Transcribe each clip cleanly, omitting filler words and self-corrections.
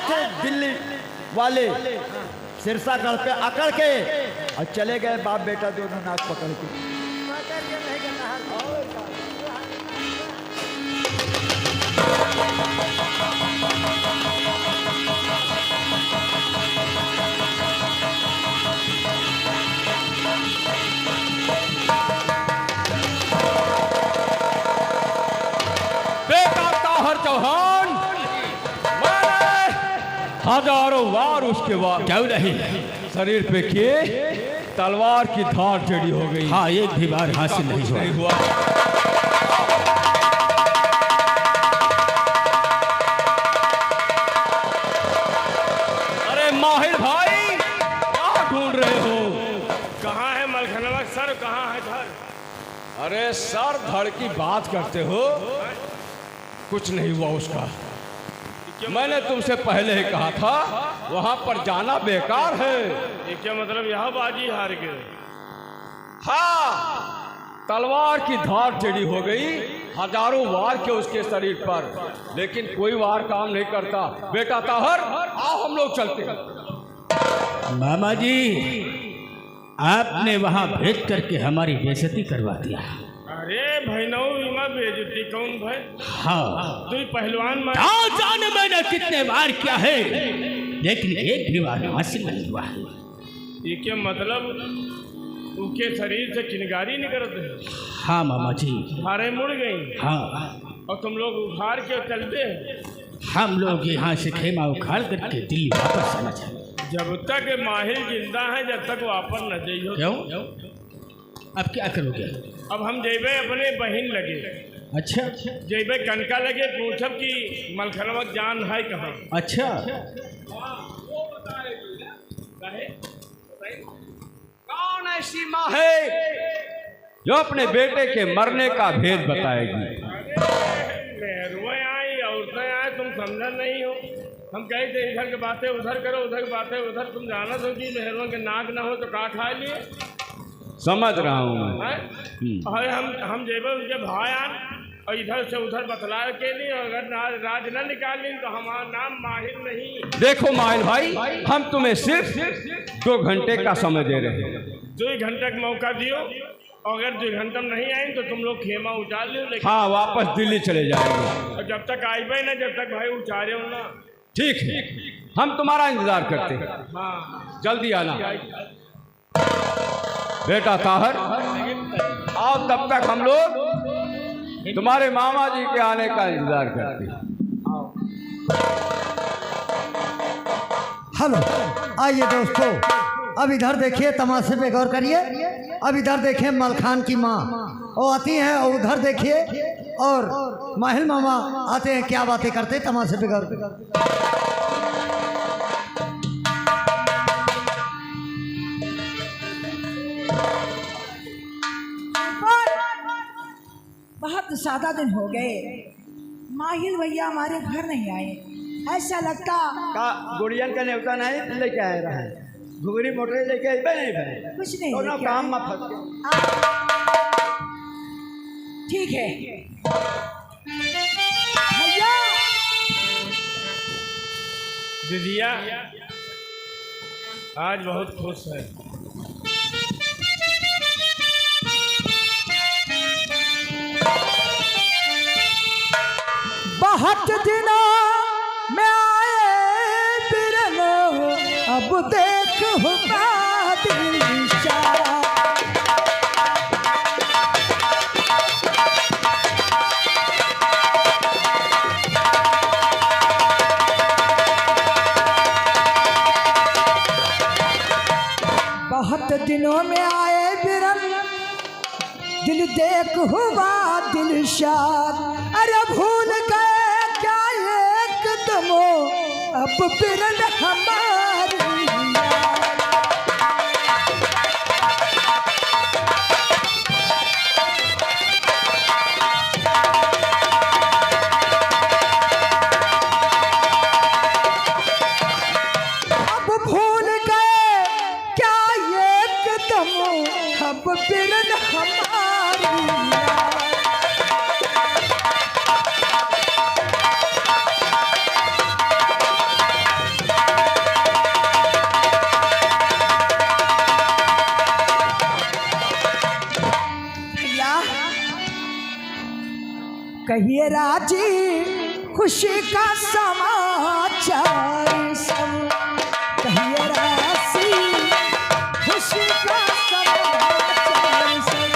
थे दिल्ली वाले सिरसागढ़ पे अकड़ के और चले गए बाप बेटा दोनों नाक पकड़ के। बेटा ताहर चौहान हजारों वार उसके वार क्यों नहीं? शरीर पे किए तलवार की धार जड़ी हो गई। हाँ, एक भी बार हासिल नहीं हुआ। अरे माहिर भाई कहाँ ढूंढ रहे हो? कहाँ है मलखनवा सर, कहाँ है धड़? अरे सर धड़ की बात करते हो, कुछ नहीं हुआ उसका। मैंने तुमसे पहले ही कहा था वहां पर जाना बेकार है। ये क्या मतलब, यह बाजी हार गए? हाँ, तलवार की धार टेढ़ी हो गई, हजारों वार के उसके शरीर पर, लेकिन कोई वार काम नहीं करता। बेटा ताहर आओ हम लोग चलते हैं। मामा जी, आपने वहां भेज करके हमारी बेइज्जती करवा दिया। अरे भैनऊ इमा बेइज्जती कौन भाई? हाँ, तू पहलवान मार। हाँ, जाने मैंने कितने बार किया है, लेकिन एक भी बार हासिल नहीं हुआ। ये क्या मतलब, उसके शरीर से चिंगारी निकलते हैं? हाँ मामा जी। हारे मुड़ गई? हाँ, और तुम लोग उखाड़ के चलते हैं? हम लोग यहाँ से खेमा उखाड़ करके दिल्ली वापस आना चाहते। जब तक माहिर जिंदा है जब तक वापस न जाइयो। क्यों? अब क्या करोगे? अब हम जेबे अपने बहन लगे। अच्छा, जेबे कनका लगे, पूछब कि मलखनवा जान है कहाँ? अच्छा, कौन ऐसी माँ है जो अपने बेटे के मरने का भेद बताएगी? मेहरुआ आई, औरतें आए, तुम समझा नहीं हो। हम कहे थे इधर की बातें उधर करो, उधर की बातें उधर। तुम जाना तो कि मेहरुआ के नाक ना हो तो का खा लिए? समझ रहा हूँ मैं। अरे हम जेबे उनके भाई आन और इधर से उधर बतलाए के लिए, अगर राज न निकाल ली तो हमारा नाम माहिर नहीं। देखो माहिर भाई, हम तुम्हें सिर्फ 2 घंटे का समय दे रहे हैं। 2 घंटे का मौका दियो, अगर 2 घंटे में नहीं आए तो तुम लोग खेमा उतार लियो। लेकिन हाँ, वापस दिल्ली चले जाएंगे। और जब तक आई भाई ना, जब तक भाई उतारे हो ना। ठीक है, हम तुम्हारा इंतजार करते हैं। हाँ, जल्दी आना। बेटा ताहर आओ, तब तक हम लोग तुम्हारे मामा जी के आने का इंतजार करते हैं। हेलो, आइए दोस्तों, अब इधर देखिए, तमाशे पे गौर करिए। अब इधर देखिए मलखान की माँ वो आती हैं, और उधर देखिए और माहिल मामा आते हैं। क्या बातें करते हैं, तमाशे पे गौर करिए। बहुत ज्यादा दिन हो गए, माहिर भैया हमारे घर नहीं आए। ऐसा लगता का गुड़ियन का न्योता नहीं लेके आ रहा है, घुघरी मोटरे लेके आए नहीं भाई, कुछ नहीं तो ना लेके काम आए। में फंस गए। ठीक है भैया। दीदिया आज बहुत खुश है। बहुत दिनों में आए बिरनो, अब देख हुआ दिल इशारा। बहुत दिनों में आए बिरन, दिल देख हुआ दिल शाद। अरे भूल गए क्या एकदम अब बिरन हमारी याद। अब भूल गए क्या एकदम अब बिरन हमारी याद। कहिए राजी खुशी का समाचार सब, कहिए राजी खुशी का समाचार सब।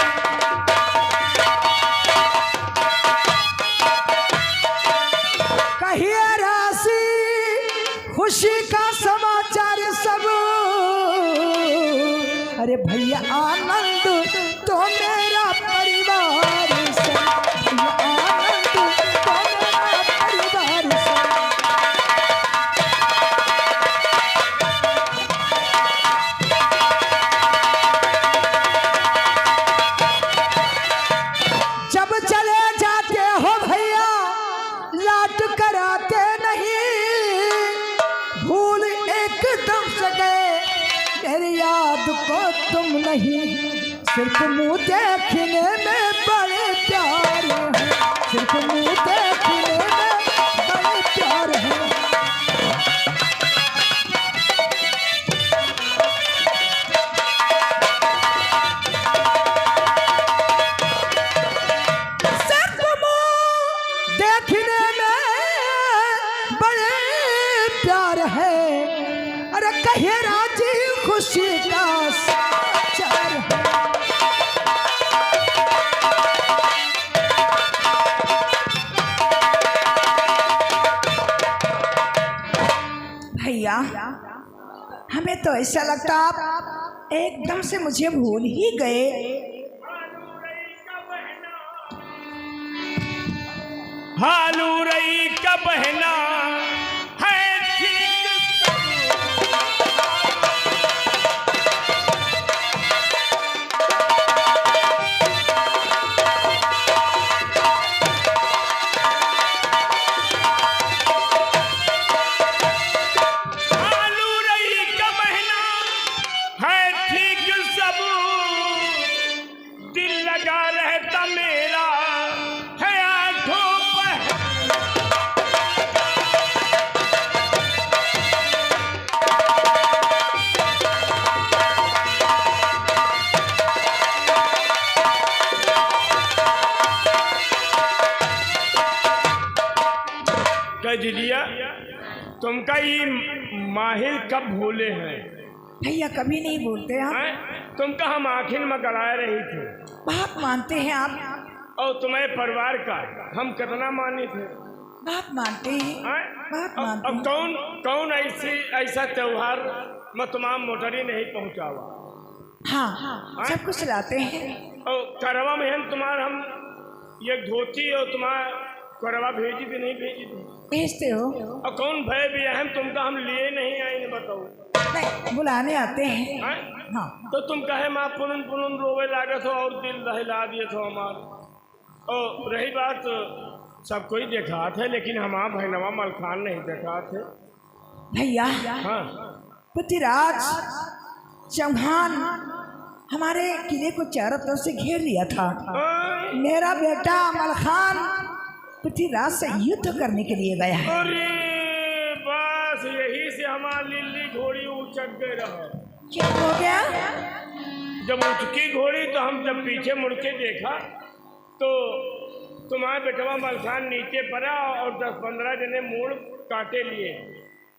कहिए राशि खुशी का समाचार सब, अरे भैया आनंद तो मेरा परिवार सब, भैया आनंद तो मेरा परिवार सब। जब चले जाते हो भैया लाट कराते नहीं, भूल एकदम से गए मेरी याद को तुम नहीं। सिर्फ मुँह देखने में बड़े प्यार हैं, सिर्फ मुँह देखने में बड़े प्यार हैं। सिर्फ मुँह देखने में बड़े प्यार है, अरे कहे राजी खुशी का समाचार है। भैया हमें तो ऐसा लगता आप एकदम से मुझे भूल ही गए। हालू रई का बहना है ठीक हालू रई का बहना है ठीक सब, दिल लगा रहता मेरा है आंखों पर। कह दीजिए तुमका ये माहिर कब भूले हैं? भैया कभी नहीं बोलते आप, हैं? तुमका हम आखिर में कराए रही थे बहुत मानते हैं आप, और तुम्हारे परिवार का हम कितना माने थे। बहुत मानते हैं, हैं? बहुत अब मानते हैं। कौन कौन ऐसा त्योहार में तमाम मोटरी नहीं पहुंचावा। हाँ सब कुछ लाते हैं। और करवा में हम तुम्हारा हम ये धोती और तुम्हारा करवा भेजी भी नहीं भेजी थी। भेजते हो? और कौन भय भी हम तुमका हम लिए नहीं आए न बताओ। नहीं बुलाने आते हैं। हैं? हाँ तो तुम कहे माँ पुनन पुनन रोवे लागत हो और दिल दहला दिए थे हमार। और रही बात सब कोई देखा थे लेकिन हमारा भैनवा मलखान नहीं देखा थे। भैया हाँ पृथ्वीराज चौहान हमारे किले को चारों तरफ से घेर लिया था। मेरा बेटा मलखान पृथ्वीराज से युद्ध करने के लिए गया है। अरे बस यही से हमारी लिल्ली घोड़ी उचक गए रहा। क्या हो गया? जब उचकी घोड़ी तो हम जब पीछे मुड़ के देखा तो तुम्हारे बेटवा मलखान नीचे पड़ा और 10-15 जने मूड़ काटे लिए।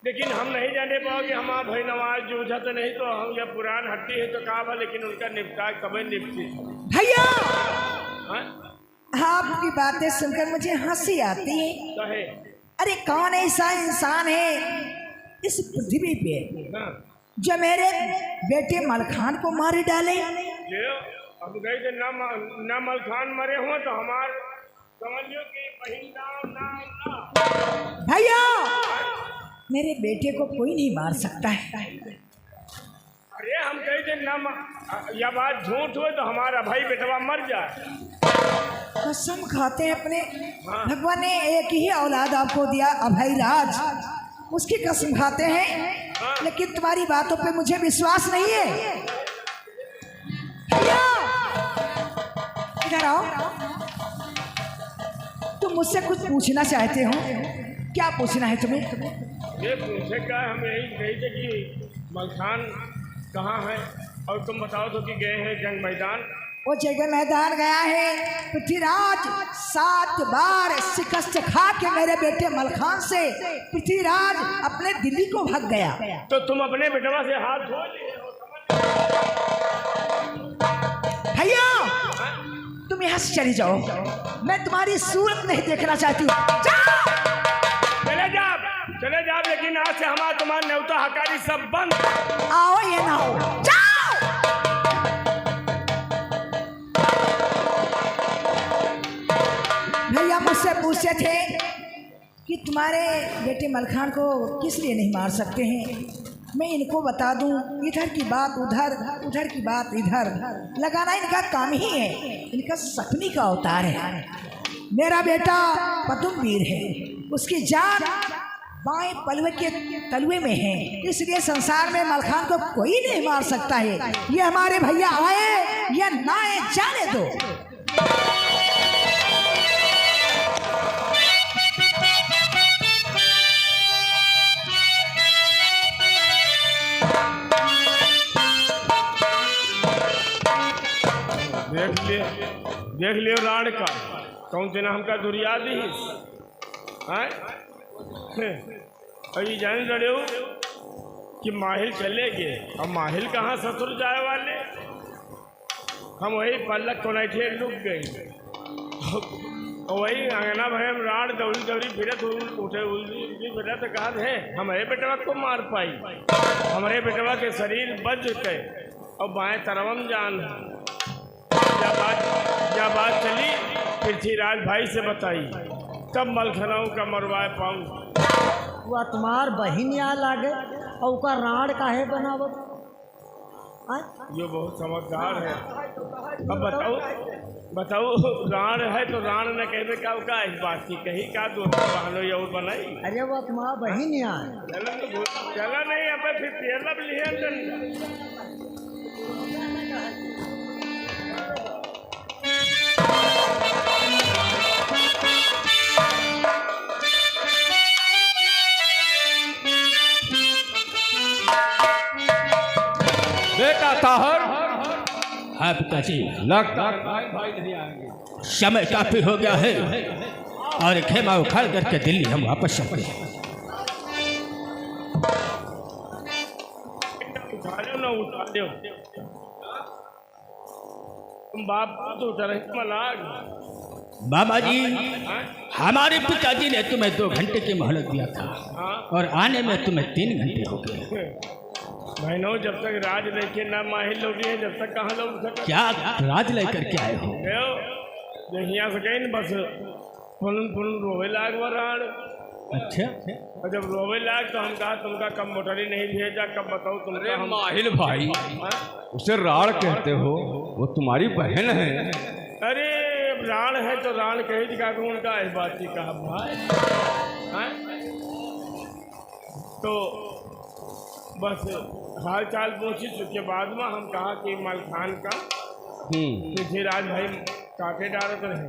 लेकिन हम नहीं जाने पाओगे हमारा भाई नवाज जूझा तो नहीं तो हम यह पुरान हड्डी है तो कहा लेकिन उनका निपटा कभी निपटी। भैया हाँ? आपकी बातें सुनकर मुझे हंसी आती है। कहे अरे कौन ऐसा इंसान है इस पृथ्वी पे हाँ। जो मेरे बेटे मलखान को मार डाले? ये अब गए थे ना मलखान मरे हुए तो हमार समझ लो कि बहिन नाम भैया मेरे बेटे को कोई नहीं मार सकता है। अरे हम कहे थे ना यह बात झूठ हुए तो हमारा भाई बेटवा मर जाए। कसम खाते हैं अपने भगवान ने एक ही औलाद आपको दिया अभय राज, उसकी कसम खाते हैं। लेकिन तुम्हारी बातों पे मुझे विश्वास नहीं है। भैया इधर आओ, तुम मुझसे कुछ पूछना चाहते हो? क्या पूछना है तुम्हें? ये पूछे क्या हम यही कही थे कि मलखान कहाँ है और तुम बताओ तो कि गए हैं जंग मैदान वो जगह मैदान गया है। पृथ्वीराज 7 बार शिकस्त खा के मेरे बेटे मलखान से पृथ्वीराज अपने दिल्ली को भाग गया। तो तुम अपने बेटवा से हाथ धो लिए हो, भैया तुम यहाँ से चली जाओ, मैं तुम्हारी सूरत नहीं देखना चाहती हूँ। जाओ। चले जाओ, लेकिन आज से हमारा तुम्हारा न्योता हकारी सब बंद। आओ ये ना हो, जाओ। भैया मुझसे पूछे थे कि तुम्हारे बेटे मलखान को किस लिए नहीं मार सकते हैं। मैं इनको बता दूं, इधर की बात उधर, उधर की बात इधर, लगाना इनका काम ही है। इनका सपनी का अवतार है। मेरा बेटा पद्मवीर है, उसकी जान बाएं पलवे के तलवे में है, इसलिए संसार में मलखान को कोई नहीं मार सकता है। ये हमारे भैया आए या ना आए, जाने दो। देख लियो राण का कौन जना हमका दुर्यादी अभी जान रहे हो कि माहिल चले गए। अब माहिल कहाँ ससुर जाए वाले, हम वही पल्लक कोनाइठे लुक गई। वही अंगना भरे हम राण दौड़ी दौड़ी फिरत उठे उल्टी बेटा तो कहा है हमारे बेटवा को मार पाई। हमारे बेटवा के शरीर बच गए और बाएं तरवम जान। जब बात चली पृथ्वीराज भाई से बताई, तब मलखनाऊ का मरवाए पाऊँ। वह तुम्हार बहिन यहाँ लागे और का राण काहे बनावत। जो बहुत समझदार है। अब बताओ राण है तो राण न कहने का इस बात की कही का दो बहनों ये और बनाई। अरे वह तुम्हारा बहिन यहाँ चला नहीं अब फिर तेरह लिए बेटा ताहर। हाँ पिताजी, लगता भाई नहीं आएंगे। समय काफी हो गया है और खेमा उखाड़ करके दिल्ली हम वापस चलते हैं। उठा तुम बाप तो उठा रहे मलाग। बाबा जी, हमारे पिताजी ने तुम्हें 2 घंटे की मोहलत दिया था और आने में तुम्हें 3 घंटे हो गए। बहनों जब तक राज लेके ना माहिल लोग हैं, जब तक कहाँ लोग सकते। क्या राज लेकर के आए हो? यहाँ से गए बस फुल रोवे लाग वराण। अच्छा, और जब रोवे लाग तो हम कहा तुमका कब मोटरी नहीं भेजा, कब बताओ तुमका। हम माहिल भाई उसे राण कहते हो, वो तुम्हारी बहन है। अरे राण है तो राण कही दिखा दूँ उनका इस बात की कहा भाई। तो बस हाल चाल पूछी उसके बाद में हम कहा कि मलखान का पृथ्वीराज भाई काटे डालते रहे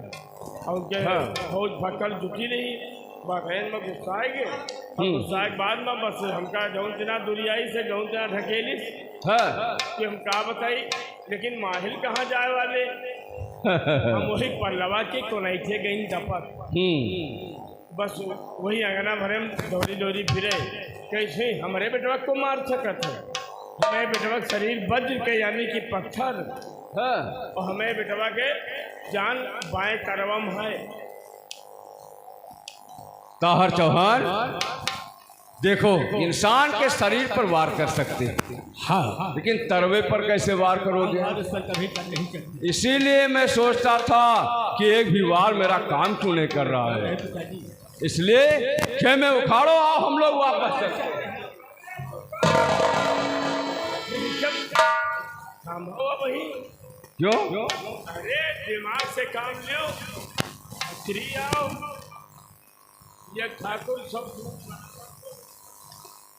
और उनके फौज फटकल झुकी नहीं। बहन में गुस्सा आएंगे, गुस्सा के बाद में बस हमका जौन तना दुरियाई से जौन तना ढकेली कि हम कहा बताई। लेकिन माहिल कहाँ जाए वाले, हम वही पल्लवा के कोनाइठे गई दपत। बस वही अंगना भरे दौड़ी दौड़ी फिरे कैसे हमारे बेटवा को मार सकत है। हमारे बेटवा के शरीर वज्र के यानी कि पत्थर और हमें बेटवा के जान बाएं करवम है। ताहर चौहान देखो, इंसान के शरीर पर वार कर सकते हैं, हाँ, लेकिन तरवे पर कैसे वार करोगे? कभी नहीं चलती। इसीलिए मैं सोचता था कि एक भी वार मेरा काम क्यों नहीं कर रहा है। इसलिए खेमे उखाड़ो, आओ हम लोग वापस चलते हैं। वही क्यों? अरे दिमाग से काम लो, आओ ये ठाकुर सब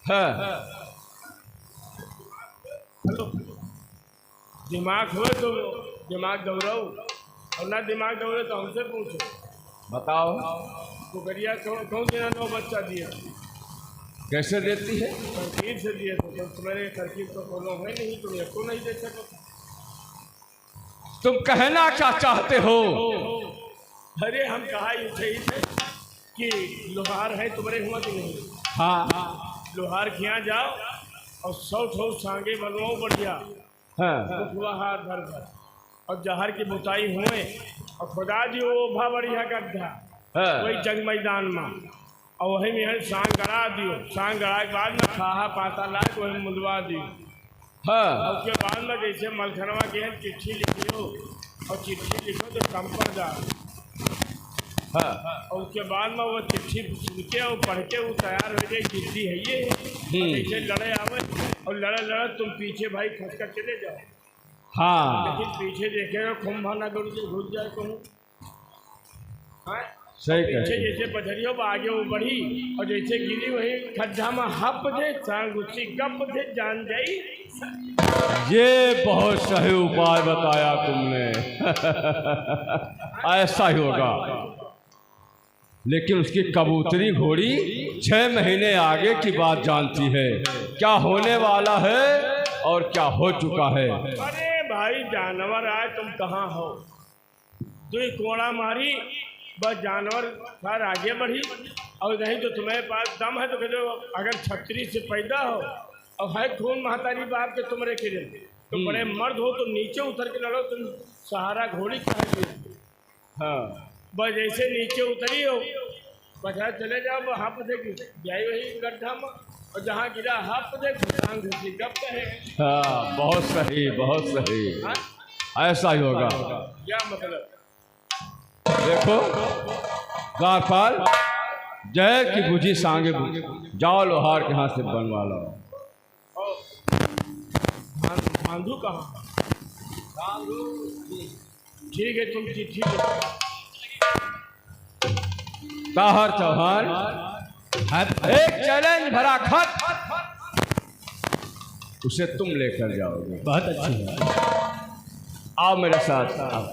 है। हेलो, दिमाग हो तो दिमाग दौड़ाओ और ना दिमाग दौड़े तो हमसे पूछो। बताओ कुकरिया कौन देना 9 बच्चा दिए? कैसे देती है? तरकीब से दिए थे। तो तुम्हारे तरकीब तो खोलो है नहीं, तुम इसको नहीं दे सको। तुम कहना क्या चाहते हो? अरे हम कहा ही थे कि लोहार है तुम्हारे हुआ कि नहीं? हाँ लोहार के यहाँ जाओ और 100 ठो सांगे बनवाओ बढ़िया, हाँ खुआ हाथ भर भर, और जहर की बुताई हुए और खुदा जी वो भा बढ़िया गड्ढा हाँ। वही जंग मैदान में, और वही में सांग गड़ा दियो, सांग गड़ा के बाद में खाहा पाता ला के वही मुंदवा दियो। हाँ और उसके बाद में जैसे मलखनवा के हैं चिट्ठी लिखियो और चिट्ठी लिखो तो कम पर जा, हाँ और उसके बाद में वो चिट्ठी सुन के और पढ़ के वो तैयार हो जाए चिट्ठी है ये, और जैसे लड़े आवे और लड़े लड़े तुम पीछे भाई खस कर चले जाओ, हाँ लेकिन पीछे देखेगा खुम्भा ना दौड़ के घुस जाए कहूँ। हाँ? सही पीछे कहे। जैसे पथरियों पर आगे वो बढ़ी और जैसे गिरी वही खड्डा में हप दे सांग घुसी गप दे जान जाई। ये बहुत सही उपाय बताया तुमने। ऐसा ही होगा, लेकिन उसकी कबूतरी घोड़ी 6 महीने आगे की बात जानती है, क्या होने वाला है और क्या हो चुका है। अरे भाई जानवर आए तुम कहाँ हो, दुई कोड़ा मारी बस जानवर खैर आगे बढ़ी, और नहीं तो तुम्हारे पास दम है तो कह दो अगर छतरी से पैदा हो और है खून महतारी बाप के तुम्हारे के तुम बड़े मर्द हो तो नीचे उतर के लड़ो, तुम सहारा घोड़ी कहा। हाँ बस जैसे नीचे उतरी हो बचा चले जाओ, वो हाफ दे जाए वही गड्ढा में, और जहाँ गिरा हाफ दे घुसांग घुसी गप कहे। हाँ बहुत सही बहुत सही, हाँ? ऐसा ही होगा। क्या मतलब? देखो द्वारपाल, जय की बुझी सांगे बुझी, जाओ लोहार के हाथ से बनवा लो। बांधू कहाँ? ठीक है तुम चिट्ठी लिखो। ताहर चौहान, एक चैलेंज भरा खत, उसे तुम लेकर जाओगे। बहुत अच्छी है। आओ मेरे साथ आओ।